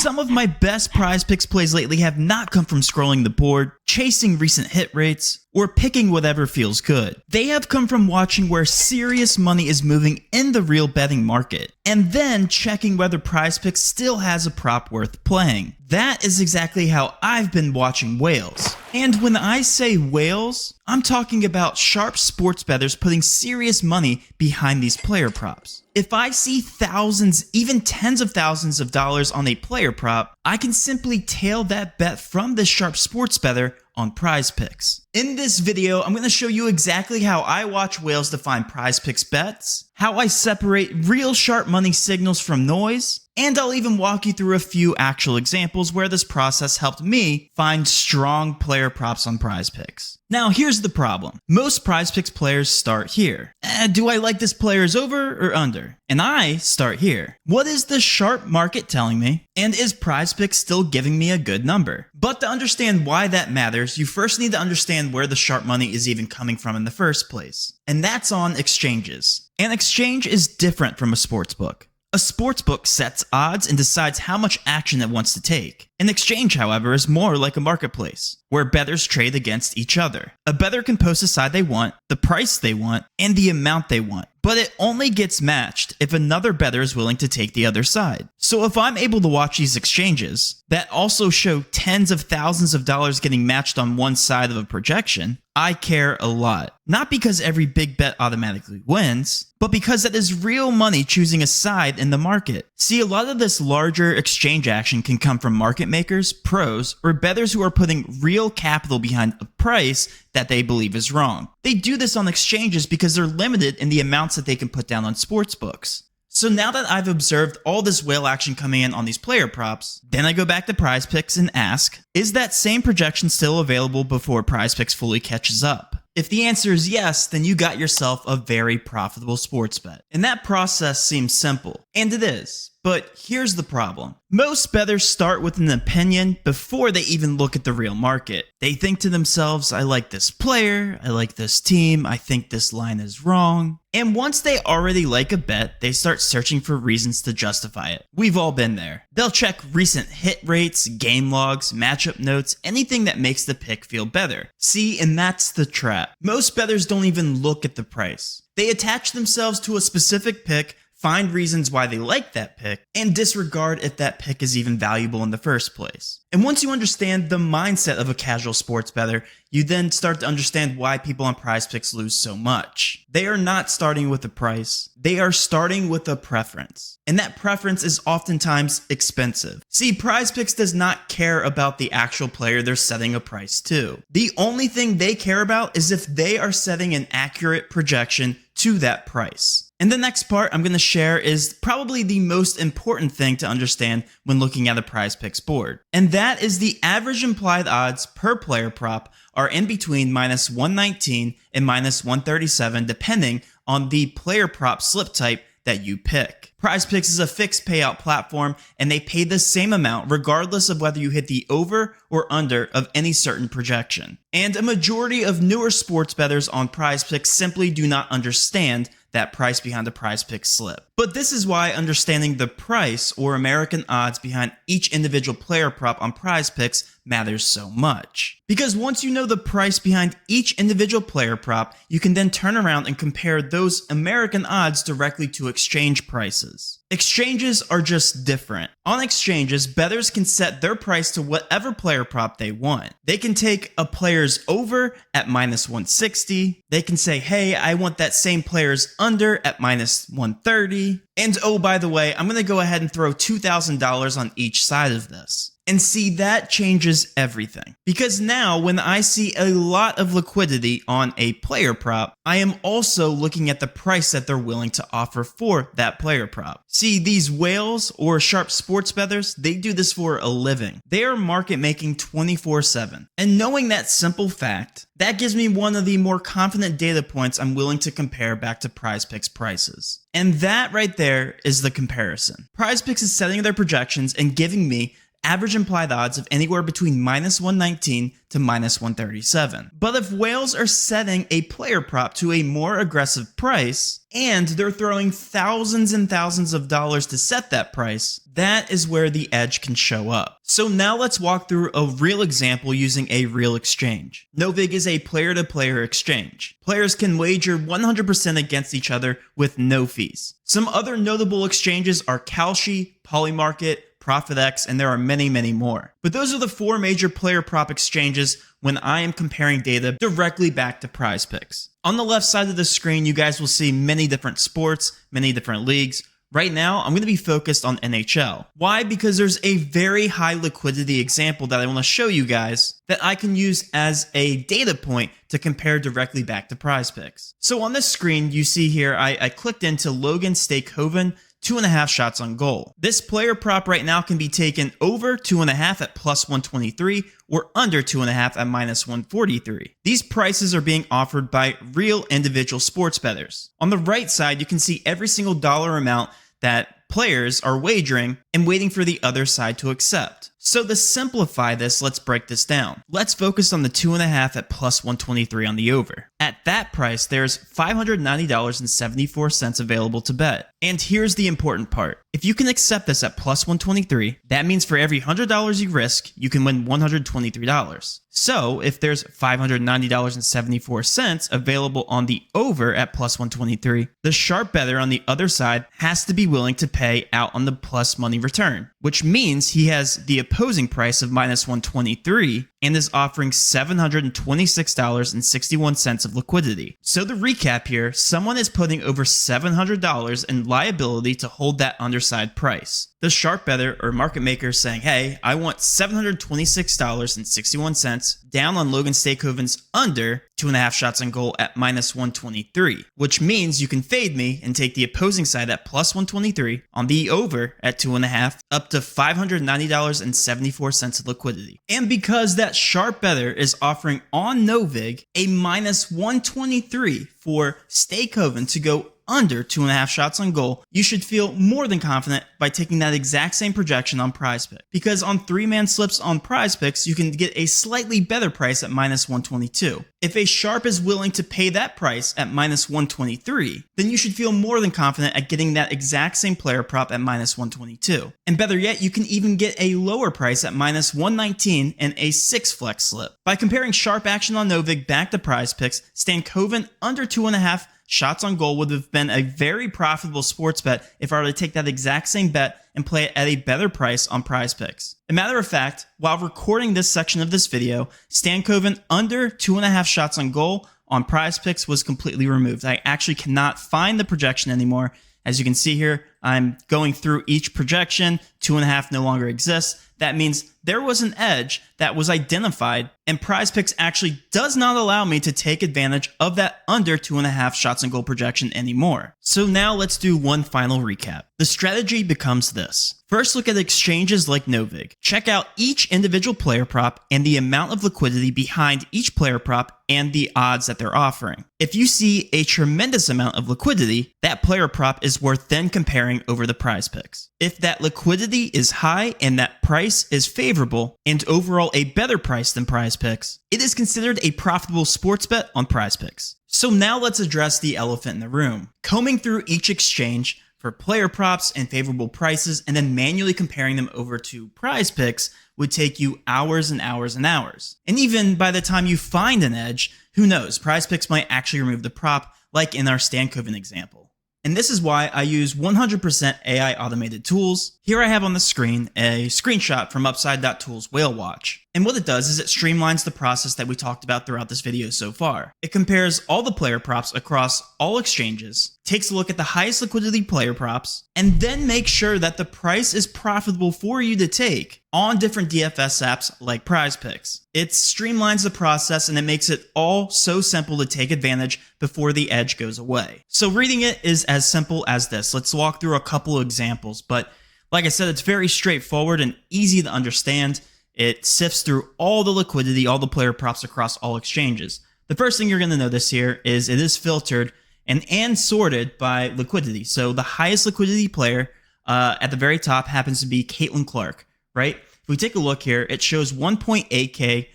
Some of my best PrizePicks plays lately have not come from scrolling the board, chasing recent hit rates, or picking whatever feels good. They have come from watching where serious money is moving in the real betting market, and then checking whether PrizePicks still has a prop worth playing. That is exactly how I've been watching whales. And when I say whales, I'm talking about sharp sports bettors putting serious money behind these player props. If I see thousands, even tens of thousands of dollars on a player prop, I can simply tail that bet from this sharp sports bettor on PrizePicks. In this video, I'm going to show you exactly how I watch whales to find PrizePicks bets, how I separate real sharp money signals from noise, and I'll even walk you through a few actual examples where this process helped me find strong player props on PrizePicks. Now here's the problem. Most PrizePicks players start here. Do I like this player's over or under? And I start here. What is the sharp market telling me? And is PrizePicks still giving me a good number? But to understand why that matters, you first need to understand where the sharp money is even coming from in the first place. And that's on exchanges. An exchange is different from a sportsbook. A sportsbook sets odds and decides how much action it wants to take. An exchange, however, is more like a marketplace, where bettors trade against each other. A bettor can post a side they want, the price they want, and the amount they want. But it only gets matched if another bettor is willing to take the other side. So if I'm able to watch these exchanges that also show tens of thousands of dollars getting matched on one side of a projection, I care a lot. Not because every big bet automatically wins, but because that is real money choosing a side in the market. See, a lot of this larger exchange action can come from market makers, pros, or bettors who are putting real capital behind a price that they believe is wrong. They do this on exchanges because they're limited in the amounts that they can put down on sports books. So now that I've observed all this whale action coming in on these player props, then I go back to PrizePicks and ask, is that same projection still available before PrizePicks fully catches up? If the answer is yes, then you got yourself a very profitable sports bet. And that process seems simple, and it is. But here's the problem. Most bettors start with an opinion before they even look at the real market. They think to themselves, I like this player, I like this team, I think this line is wrong. And once they already like a bet, they start searching for reasons to justify it. We've all been there. They'll check recent hit rates, game logs, matchup notes, anything that makes the pick feel better. See, and that's the trap. Most bettors don't even look at the price. They attach themselves to a specific pick, find reasons why they like that pick, and disregard if that pick is even valuable in the first place. And once you understand the mindset of a casual sports bettor, you then start to understand why people on PrizePicks lose so much. They are not starting with a price, they are starting with a preference. And that preference is oftentimes expensive. See, PrizePicks does not care about the actual player they're setting a price to. The only thing they care about is if they are setting an accurate projection to that price. And the next part I'm going to share is probably the most important thing to understand when looking at a PrizePicks board. And that is the average implied odds per player prop are in between minus 119 and minus 137 depending on the player prop slip type that you pick. PrizePicks is a fixed payout platform and they pay the same amount regardless of whether you hit the over or under of any certain projection. And a majority of newer sports bettors on PrizePicks simply do not understand that price behind a PrizePicks slip. But this is why understanding the price or American odds behind each individual player prop on PrizePicks matters so much. Because once you know the price behind each individual player prop, you can then turn around and compare those American odds directly to exchange prices. Exchanges are just different. On exchanges, bettors can set their price to whatever player prop they want. They can take a player's over at minus 160. They can say, hey, I want that same player's under at minus 130. And oh, by the way, I'm going to go ahead and throw $2,000 on each side of this. And see, that changes everything. Because now when I see a lot of liquidity on a player prop, I am also looking at the price that they're willing to offer for that player prop. See, these whales or sharp sports bettors, they do this for a living. They are market making 24/7. And knowing that simple fact, that gives me one of the more confident data points I'm willing to compare back to PrizePicks prices. And that right there is the comparison. PrizePicks is setting their projections and giving me average implied odds of anywhere between -119 to -137. But if whales are setting a player prop to a more aggressive price, and they're throwing thousands and thousands of dollars to set that price, that is where the edge can show up. So now let's walk through a real example using a real exchange. Novig is a player-to-player exchange. Players can wager 100% against each other with no fees. Some other notable exchanges are Kalshi, Polymarket, ProphetX, and there are many, many more. But those are the 4 major player prop exchanges when I am comparing data directly back to PrizePicks. On the left side of the screen, you guys will see many different sports, many different leagues. Right now, I'm going to be focused on NHL. Why? Because there's a very high liquidity example that I want to show you guys that I can use as a data point to compare directly back to PrizePicks. So on this screen, you see here, I clicked into Logan Stankoven, 2.5 shots on goal. This player prop right now can be taken over 2.5 at +123 or under 2.5 at -143. These prices are being offered by real individual sports bettors. On the right side, you can see every single dollar amount that players are wagering and waiting for the other side to accept. So to simplify this, let's break this down. Let's focus on the 2.5 at +123 on the over. At that price, there's $590.74 available to bet. And here's the important part. If you can accept this at +123, that means for every $100 you risk, you can win $123. So if there's $590.74 available on the over at +123, the sharp bettor on the other side has to be willing to pay out on the plus money return, which means he has the opposing price of -123 and is offering $726.61 of liquidity. So to recap here, someone is putting over $700 in liability to hold that underside price. The sharp bettor or market maker is saying, hey, I want $726.61 down on Logan Stankoven's under 2.5 shots on goal at -123, which means you can fade me and take the opposing side at +123 on the over at 2.5 up to $590.74 of liquidity. And because that sharp bettor is offering on Novig a -123 for Stankoven to go under 2.5 shots on goal, you should feel more than confident by taking that exact same projection on PrizePicks. Because on 3-man slips on PrizePicks, you can get a slightly better price at -122. If a sharp is willing to pay that price at -123, then you should feel more than confident at getting that exact same player prop at -122. And better yet, you can even get a lower price at -119 and a 6 flex slip. By comparing sharp action on Novig back to PrizePicks, Stankoven under 2.5 shots on goal would have been a very profitable sports bet if I were to take that exact same bet and play it at a better price on PrizePicks. As a matter of fact, while recording this section of this video, Stankoven under 2.5 shots on goal on PrizePicks was completely removed. I actually cannot find the projection anymore. As you can see here, I'm going through each projection. 2.5 no longer exists. That means there was an edge that was identified, and PrizePicks actually does not allow me to take advantage of that under 2.5 shots on goal projection anymore. So now let's do one final recap. The strategy becomes this. First, look at exchanges like Novig. Check out each individual player prop and the amount of liquidity behind each player prop and the odds that they're offering. If you see a tremendous amount of liquidity, that player prop is worth then comparing over the PrizePicks. If that liquidity is high and that price is favorable and overall a better price than PrizePicks, it is considered a profitable sports bet on PrizePicks. So now let's address the elephant in the room. Combing through each exchange for player props and favorable prices and then manually comparing them over to PrizePicks would take you hours and hours and hours. And even by the time you find an edge, who knows, PrizePicks might actually remove the prop like in our Stankoven example. And this is why I use 100% AI automated tools. Here I have on the screen a screenshot from Upside.tools Whale Watch. And what it does is it streamlines the process that we talked about throughout this video so far. It compares all the player props across all exchanges, takes a look at the highest liquidity player props, and then makes sure that the price is profitable for you to take on different DFS apps like PrizePicks. It streamlines the process and it makes it all so simple to take advantage before the edge goes away. So reading it is as simple as this. Let's walk through a couple of examples, but like I said, it's very straightforward and easy to understand. It sifts through all the liquidity, all the player props across all exchanges. The first thing you're going to notice here is it is filtered and sorted by liquidity. So the highest liquidity player at the very top happens to be Caitlin Clark, right? if we take a look here, it shows 1.8K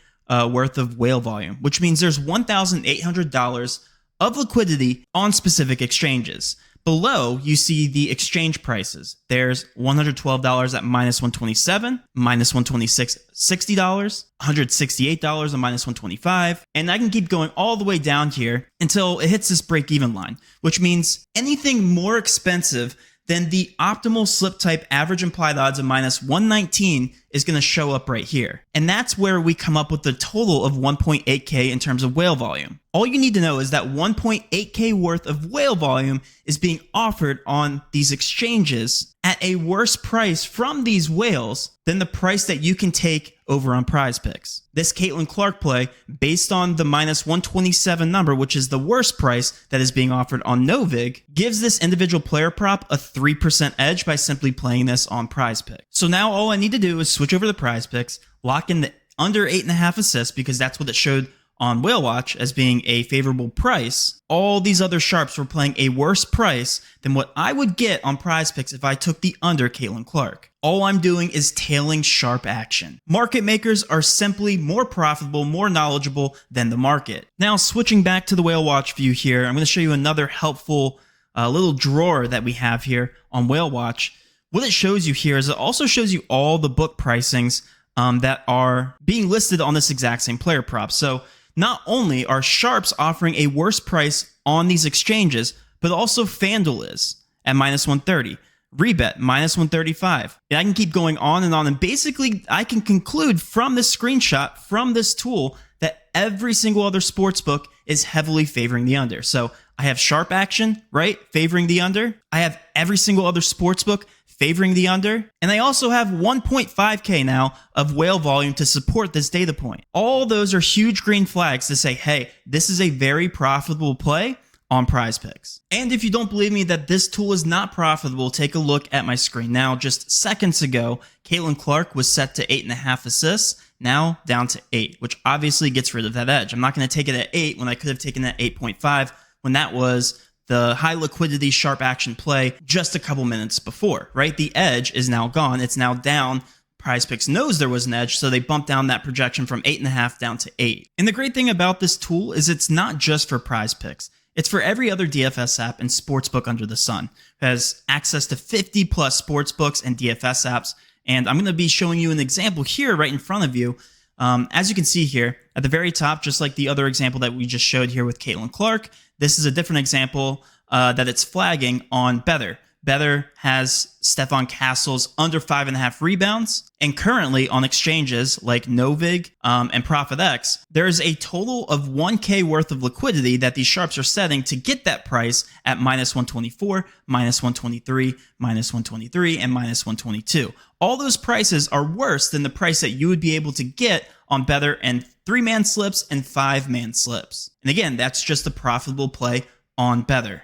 worth of whale volume, which means there's $1,800 of liquidity on specific exchanges. Below, you see the exchange prices. There's $112 at minus 127, minus 126, $60, $168 and minus 125. And I can keep going all the way down here until it hits this break-even line, which means anything more expensive than the optimal slip type average implied odds of minus 119 is going to show up right here. And that's where we come up with the total of 1.8K in terms of whale volume. All you need to know is that 1.8K worth of whale volume is being offered on these exchanges at a worse price from these whales than the price that you can take over on PrizePicks. This Caitlin Clark play, based on the minus 127 number, which is the worst price that is being offered on Novig, gives this individual player prop a 3% edge by simply playing this on PrizePicks. So now all I need to do is switch over to PrizePicks, lock in the under 8.5 assists because that's what it showed on Whale Watch as being a favorable price. All these other sharps were playing a worse price than what I would get on PrizePicks if I took the under Caitlin Clark. All I'm doing is tailing sharp action. Market makers are simply more profitable, more knowledgeable than the market. Now, switching back to the Whale Watch view here, I'm going to show you another helpful little drawer that we have here on Whale Watch. What it shows you here is it also shows you all the book pricings that are being listed on this exact same player prop. So not only are sharps offering a worse price on these exchanges, but also FanDuel is at minus 130. Rebet, minus 135. And I can keep going on. And basically, I can conclude from this screenshot, from this tool, that every single other sportsbook is heavily favoring the under. So I have sharp action, right, favoring the under. I have every single other sportsbook favoring the under. And I also have 1.5K now of whale volume to support this data point. All those are huge green flags to say, hey, this is a very profitable play on PrizePicks. And if you don't believe me that this tool is not profitable, take a look at my screen now. Just seconds ago, Caitlin Clark was set to 8.5 assists, now down to 8, which obviously gets rid of that edge. I'm not going to take it at 8 when I could have taken it at 8.5 when that was the high liquidity sharp action play just a couple minutes before, right? The edge is now gone. It's now down. PrizePicks knows there was an edge, so they bumped down that projection from 8.5 down to 8. And the great thing about this tool is it's not just for PrizePicks. It's for every other DFS app and sportsbook under the sun. It has access to 50 plus sportsbooks and DFS apps. And I'm going to be showing you an example here right in front of you. As you can see here at the very top, just like the other example that we just showed here with Caitlin Clark, this is a different example that it's flagging on Bettors. Bettors has Stefan Castle's under 5.5 rebounds. And currently on exchanges like Novig and ProphetX, there's a total of 1K worth of liquidity that these sharps are setting to get that price at minus 124, minus 123, minus 123, and minus 122. All those prices are worse than the price that you would be able to get on Bettors and 3-man slips and 5-man slips. And again, that's just a profitable play on Bettors.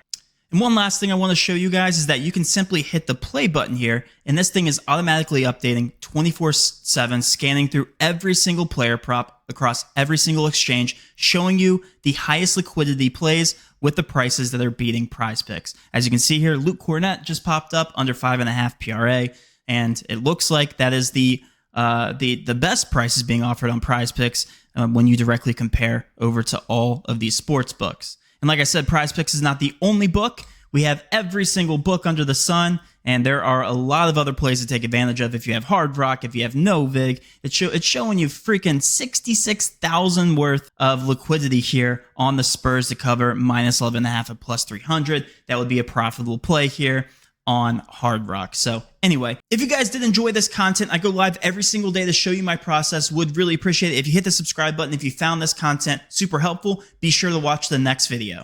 And one last thing I want to show you guys is that you can simply hit the play button here, and this thing is automatically updating 24/7, scanning through every single player prop across every single exchange, showing you the highest liquidity plays with the prices that are beating PrizePicks. As you can see here, Luke Cornett just popped up under 5.5 PRA, and it looks like that is the best prices being offered on PrizePicks when you directly compare over to all of these sports books. And like I said, PrizePicks is not the only book. We have every single book under the sun, and there are a lot of other plays to take advantage of. If you have Hard Rock, if you have Novig, it's showing you freaking 66,000 worth of liquidity here on the Spurs to cover minus 11.5 at plus 300. That would be a profitable play here on Hard Rock. So anyway, if you guys did enjoy this content, I go live every single day to show you my process. Would really appreciate it if you hit the subscribe button. If you found this content super helpful, be sure to watch the next video.